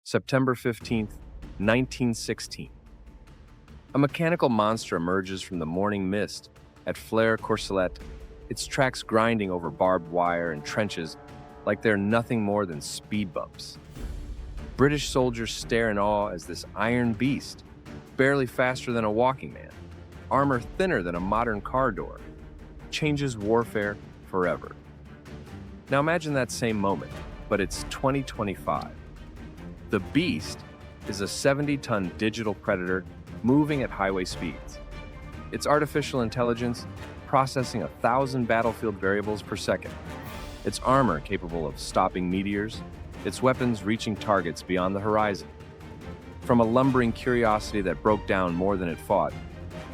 September 15th, 1916. A mechanical monster emerges from the morning mist at Flers-Courcelette, its tracks grinding over barbed wire and trenches like they're nothing more than speed bumps. British soldiers stare in awe as this iron beast, barely faster than a walking man, armor thinner than a modern car door, changes warfare forever. Now imagine that same moment, but it's 2025. The Beast is a 70-ton digital predator moving at highway speeds. Its artificial intelligence processing 1,000 battlefield variables per second. Its armor capable of stopping meteors, its weapons reaching targets beyond the horizon. From a lumbering curiosity that broke down more than it fought,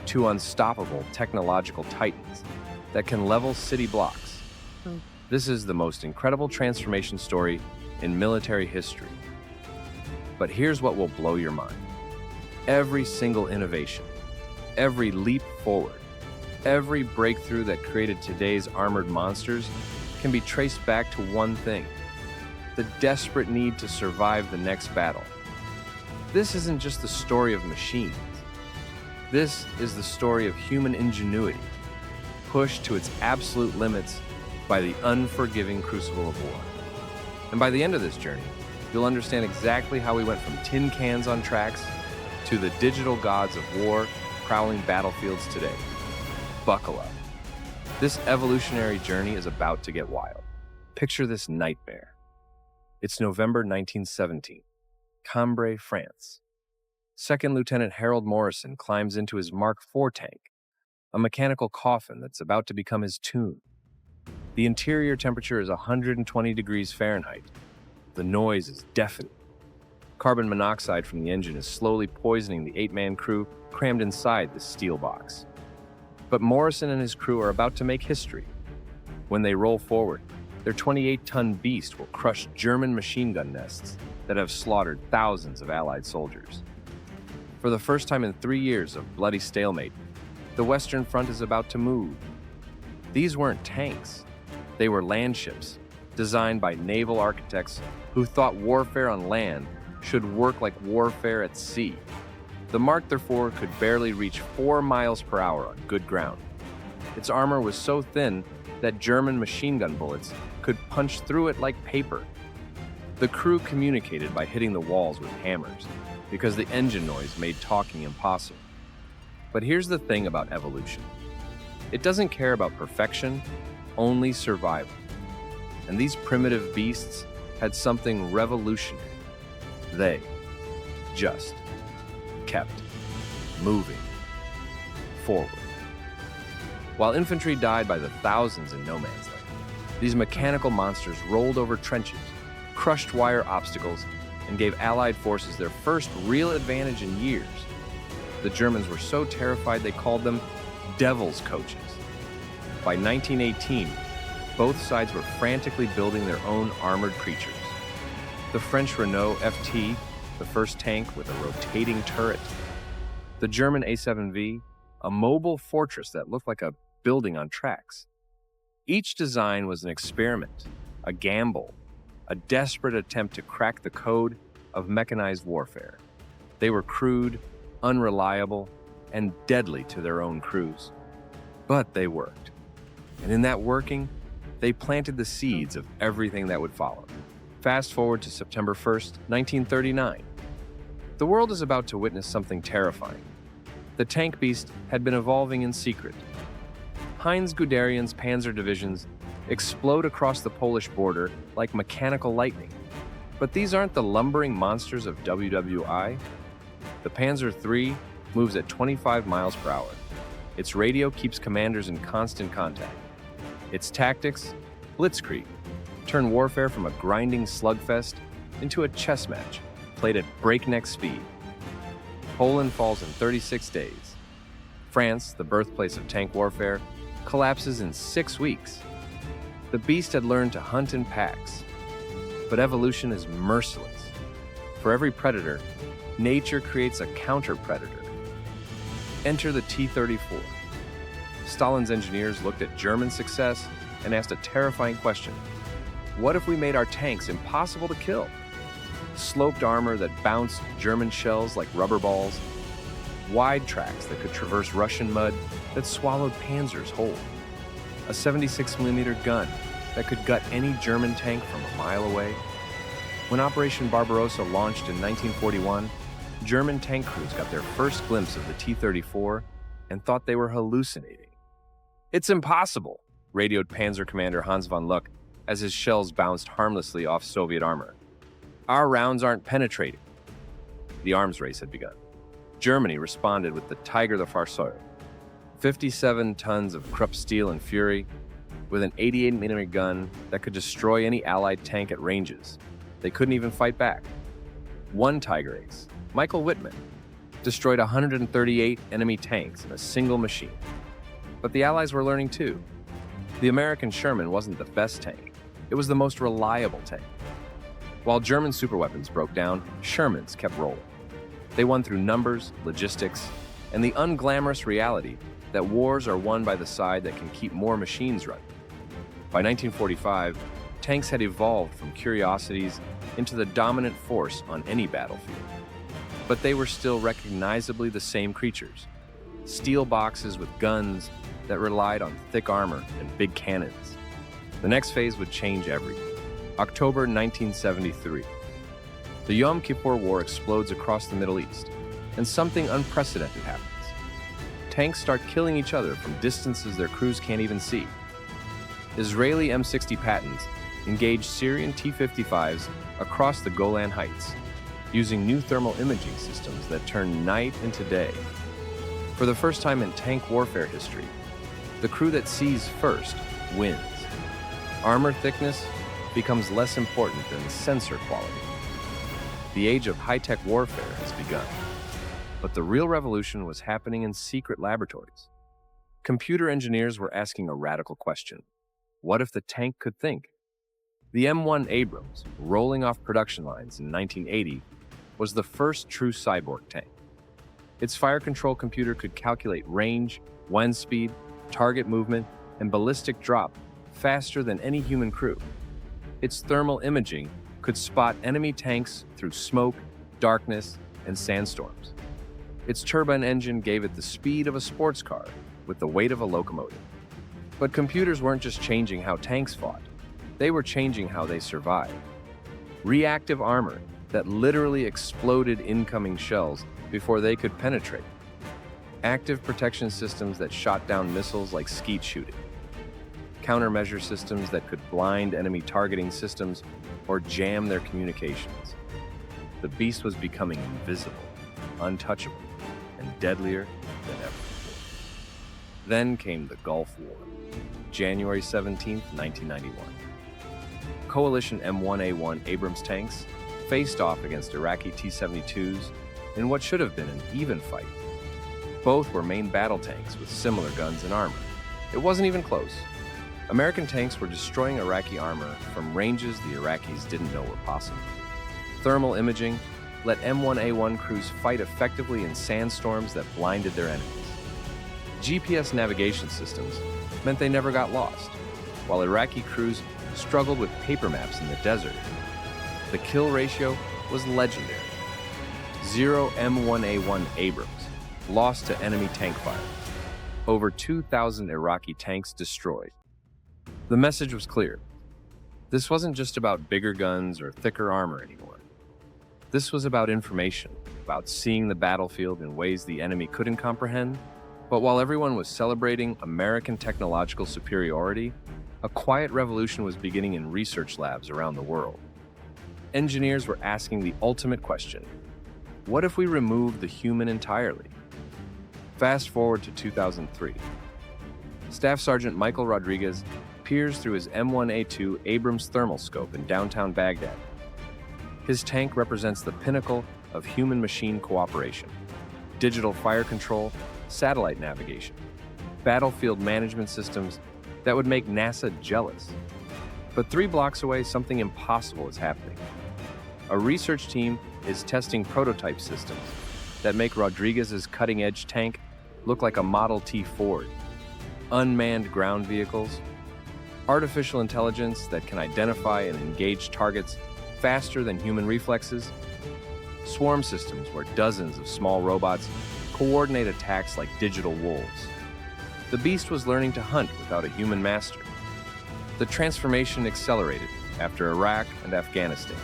to unstoppable technological titans that can level city blocks. This is the most incredible transformation story in military history. But here's what will blow your mind. Every single innovation, every leap forward, every breakthrough that created today's armored monsters can be traced back to one thing: the desperate need to survive the next battle. This isn't just the story of machines. This is the story of human ingenuity, pushed to its absolute limits by the unforgiving crucible of war. And by the end of this journey, you'll understand exactly how we went from tin cans on tracks to the digital gods of war prowling battlefields today. Buckle up. This evolutionary journey is about to get wild. Picture this nightmare. It's November 1917, Cambrai, France. Second Lieutenant Harold Morrison climbs into his Mark IV tank, a mechanical coffin that's about to become his tomb. The interior temperature is 120 degrees Fahrenheit. The noise is deafening. Carbon monoxide from the engine is slowly poisoning the 8-man crew crammed inside the steel box. But Morrison and his crew are about to make history. When they roll forward, their 28-ton beast will crush German machine gun nests that have slaughtered thousands of Allied soldiers. For the first time in 3 years of bloody stalemate, the Western Front is about to move. These weren't tanks. They were land ships, designed by naval architects who thought warfare on land should work like warfare at sea. The Mark IV could barely reach 4 miles per hour on good ground. Its armor was so thin that German machine gun bullets could punch through it like paper. The crew communicated by hitting the walls with hammers, because the engine noise made talking impossible. But here's the thing about evolution. It doesn't care about perfection, only survival. And these primitive beasts had something revolutionary. They just kept moving forward. While infantry died by the thousands in no man's land, these mechanical monsters rolled over trenches, crushed wire obstacles, and gave Allied forces their first real advantage in years. The Germans were so terrified they called them devil's coaches. By 1918, both sides were frantically building their own armored creatures. The French Renault FT, the first tank with a rotating turret. The German A7V, a mobile fortress that looked like a building on tracks. Each design was an experiment, a gamble, a desperate attempt to crack the code of mechanized warfare. They were crude, unreliable, and deadly to their own crews. But they worked. And in that working, they planted the seeds of everything that would follow. Fast forward to September 1st, 1939. The world is about to witness something terrifying. The tank beast had been evolving in secret. Heinz Guderian's panzer divisions explode across the Polish border like mechanical lightning. But these aren't the lumbering monsters of WWII. The Panzer III moves at 25 miles per hour. Its radio keeps commanders in constant contact. Its tactics, blitzkrieg, turn warfare from a grinding slugfest into a chess match played at breakneck speed. Poland falls in 36 days. France, the birthplace of tank warfare, collapses in 6 weeks. The beast had learned to hunt in packs. But evolution is merciless. For every predator, nature creates a counter-predator. Enter the T-34. Stalin's engineers looked at German success and asked a terrifying question. What if we made our tanks impossible to kill? sloped armor that bounced German shells like rubber balls, wide tracks that could traverse Russian mud that swallowed panzers whole, a 76mm gun that could gut any German tank from a mile away. When Operation Barbarossa launched in 1941, German tank crews got their first glimpse of the T-34 and thought they were hallucinating. "It's impossible," radioed Panzer Commander Hans von Luck as his shells bounced harmlessly off Soviet armor. "Our rounds aren't penetrating." The arms race had begun. Germany responded with the Tiger the Farsoil, 57 tons of Krupp steel and Fury, with an 88mm gun that could destroy any Allied tank at ranges. They couldn't even fight back. One Tiger ace, Michael Wittmann, destroyed 138 enemy tanks in a single machine. But the Allies were learning too. The American Sherman wasn't the best tank. It was the most reliable tank. While German superweapons broke down, Shermans kept rolling. They won through numbers, logistics, and the unglamorous reality that wars are won by the side that can keep more machines running. By 1945, tanks had evolved from curiosities into the dominant force on any battlefield. But they were still recognizably the same creatures. Steel boxes with guns that relied on thick armor and big cannons. The next phase would change everything. October 1973. The Yom Kippur War explodes across the Middle East, and something unprecedented happens. Tanks start killing each other from distances their crews can't even see. Israeli M60 Pattons engaged Syrian T-55s across the Golan Heights, using new thermal imaging systems that turn night into day. For the first time in tank warfare history, the crew that sees first wins. Armor thickness becomes less important than sensor quality. The age of high-tech warfare has begun. But the real revolution was happening in secret laboratories. Computer engineers were asking a radical question. What if the tank could think? The M1 Abrams, rolling off production lines in 1980, was the first true cyborg tank. Its fire control computer could calculate range, wind speed, target movement, and ballistic drop faster than any human crew. Its thermal imaging could spot enemy tanks through smoke, darkness, and sandstorms. Its turbine engine gave it the speed of a sports car with the weight of a locomotive. But computers weren't just changing how tanks fought. They were changing how they survived. Reactive armor that literally exploded incoming shells before they could penetrate. Active protection systems that shot down missiles like skeet shooting. Countermeasure systems that could blind enemy targeting systems or jam their communications. The beast was becoming invisible, untouchable, and deadlier than ever before. Then came the Gulf War, January 17, 1991. Coalition M1A1 Abrams tanks faced off against Iraqi T-72s in what should have been an even fight. Both were main battle tanks with similar guns and armor. It wasn't even close. American tanks were destroying Iraqi armor from ranges the Iraqis didn't know were possible. Thermal imaging let M1A1 crews fight effectively in sandstorms that blinded their enemies. GPS navigation systems meant they never got lost, while Iraqi crews struggled with paper maps in the desert. The kill ratio was legendary. 0 M1A1 Abrams lost to enemy tank fire. Over 2,000 Iraqi tanks destroyed. The message was clear. This wasn't just about bigger guns or thicker armor anymore. This was about information, about seeing the battlefield in ways the enemy couldn't comprehend. But while everyone was celebrating American technological superiority, a quiet revolution was beginning in research labs around the world. Engineers were asking the ultimate question: what if we removed the human entirely? Fast forward to 2003. Staff Sergeant Michael Rodriguez peers through his M1A2 Abrams thermal scope in downtown Baghdad. His tank represents the pinnacle of human-machine cooperation: digital fire control, satellite navigation, battlefield management systems that would make NASA jealous. But 3 blocks away, something impossible is happening. A research team is testing prototype systems that make Rodriguez's cutting-edge tank look like a Model T Ford. Unmanned ground vehicles, artificial intelligence that can identify and engage targets faster than human reflexes. Swarm systems where dozens of small robots coordinate attacks like digital wolves. The beast was learning to hunt without a human master. The transformation accelerated after Iraq and Afghanistan.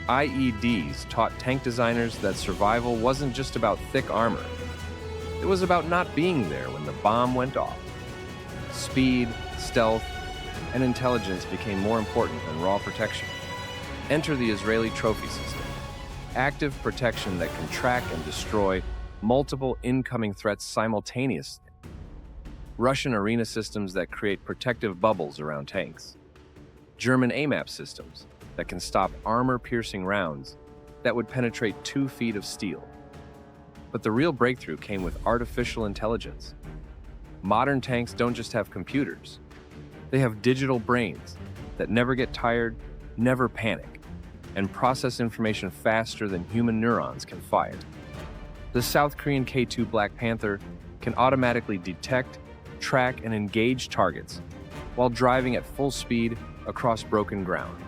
IEDs taught tank designers that survival wasn't just about thick armor. It was about not being there when the bomb went off. Speed, stealth, and intelligence became more important than raw protection. Enter the Israeli trophy system, active protection that can track and destroy multiple incoming threats simultaneously. Russian arena systems that create protective bubbles around tanks. German AMAP systems that can stop armor-piercing rounds that would penetrate 2 feet of steel. But the real breakthrough came with artificial intelligence. Modern tanks don't just have computers. They have digital brains that never get tired, never panic, and process information faster than human neurons can fire. The South Korean K-2 Black Panther can automatically detect, track, and engage targets while driving at full speed across broken ground.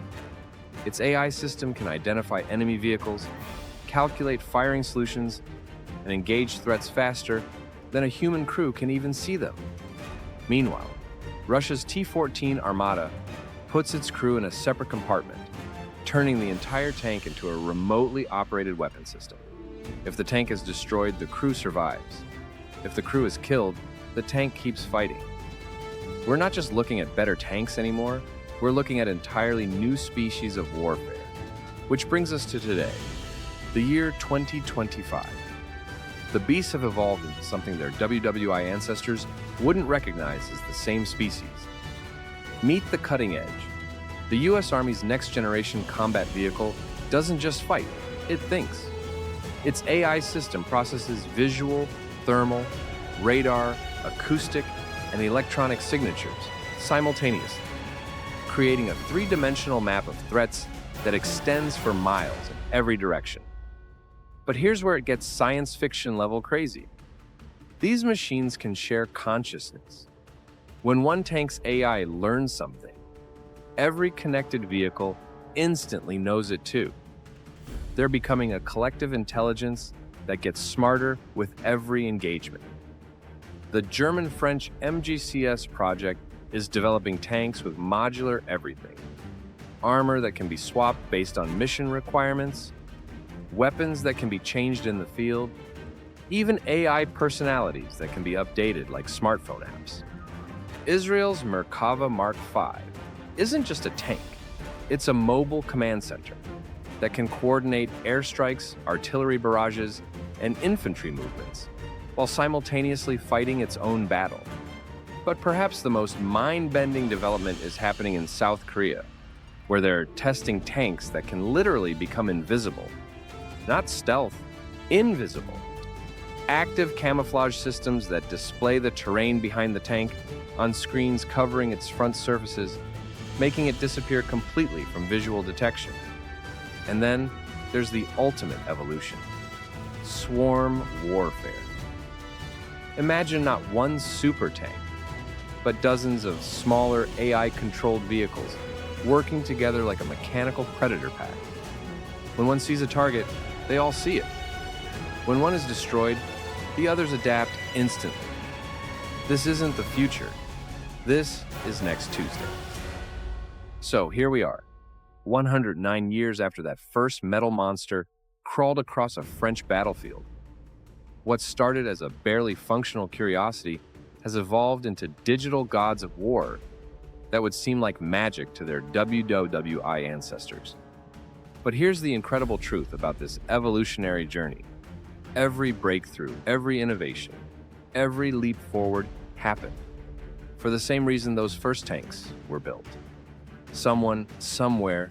Its AI system can identify enemy vehicles, calculate firing solutions, and engage threats faster than a human crew can even see them. Meanwhile, Russia's T-14 Armata puts its crew in a separate compartment, turning the entire tank into a remotely operated weapon system. If the tank is destroyed, the crew survives. If the crew is killed, the tank keeps fighting. We're not just looking at better tanks anymore, we're looking at entirely new species of warfare. Which brings us to today, the year 2025. The beasts have evolved into something their WWII ancestors wouldn't recognize as the same species. Meet the cutting edge. The US Army's next-generation combat vehicle doesn't just fight, it thinks. Its AI system processes visual, thermal, radar, acoustic, and electronic signatures simultaneously, creating a 3-dimensional map of threats that extends for miles in every direction. But here's where it gets science fiction level crazy. These machines can share consciousness. When one tank's AI learns something, every connected vehicle instantly knows it too. They're becoming a collective intelligence that gets smarter with every engagement. The German-French MGCS project is developing tanks with modular everything. Armor that can be swapped based on mission requirements, weapons that can be changed in the field, even AI personalities that can be updated like smartphone apps. Israel's Merkava Mark V isn't just a tank, it's a mobile command center that can coordinate airstrikes, artillery barrages, and infantry movements, while simultaneously fighting its own battle. But perhaps the most mind-bending development is happening in South Korea, where they're testing tanks that can literally become invisible. Not stealth, invisible. Active camouflage systems that display the terrain behind the tank on screens covering its front surfaces, making it disappear completely from visual detection. And then there's the ultimate evolution: swarm warfare. Imagine not one super tank, but dozens of smaller AI-controlled vehicles working together like a mechanical predator pack. When one sees a target, they all see it. When one is destroyed, the others adapt instantly. This isn't the future. This is next Tuesday. So here we are, 109 years after that first metal monster crawled across a French battlefield. What started as a barely functional curiosity has evolved into digital gods of war that would seem like magic to their WWII ancestors. But here's the incredible truth about this evolutionary journey. Every breakthrough, every innovation, every leap forward happened for the same reason those first tanks were built. Someone, somewhere,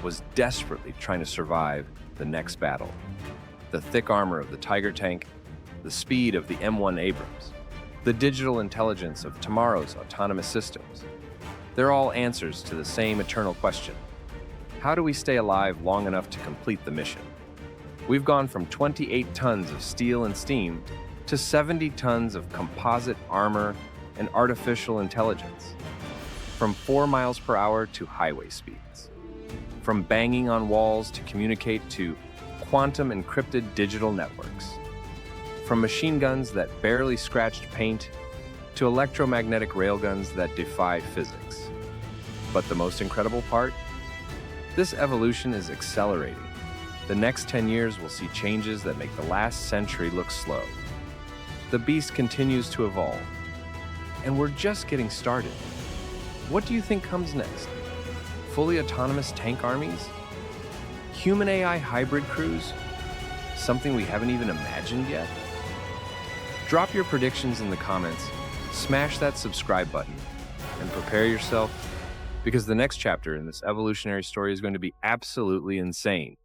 was desperately trying to survive the next battle. The thick armor of the Tiger tank, the speed of the M1 Abrams, the digital intelligence of tomorrow's autonomous systems. They're all answers to the same eternal question: how do we stay alive long enough to complete the mission? We've gone from 28 tons of steel and steam to 70 tons of composite armor and artificial intelligence, from 4 miles per hour to highway speeds. from banging on walls to communicate to quantum encrypted digital networks. From machine guns that barely scratched paint to electromagnetic railguns that defy physics. But the most incredible part? This evolution is accelerating. The next 10 years will see changes that make the last century look slow. The beast continues to evolve, and we're just getting started. What do you think comes next? Fully autonomous tank armies? Human-AI hybrid crews? Something we haven't even imagined yet? Drop your predictions in the comments, smash that subscribe button, and prepare yourself, because the next chapter in this evolutionary story is going to be absolutely insane.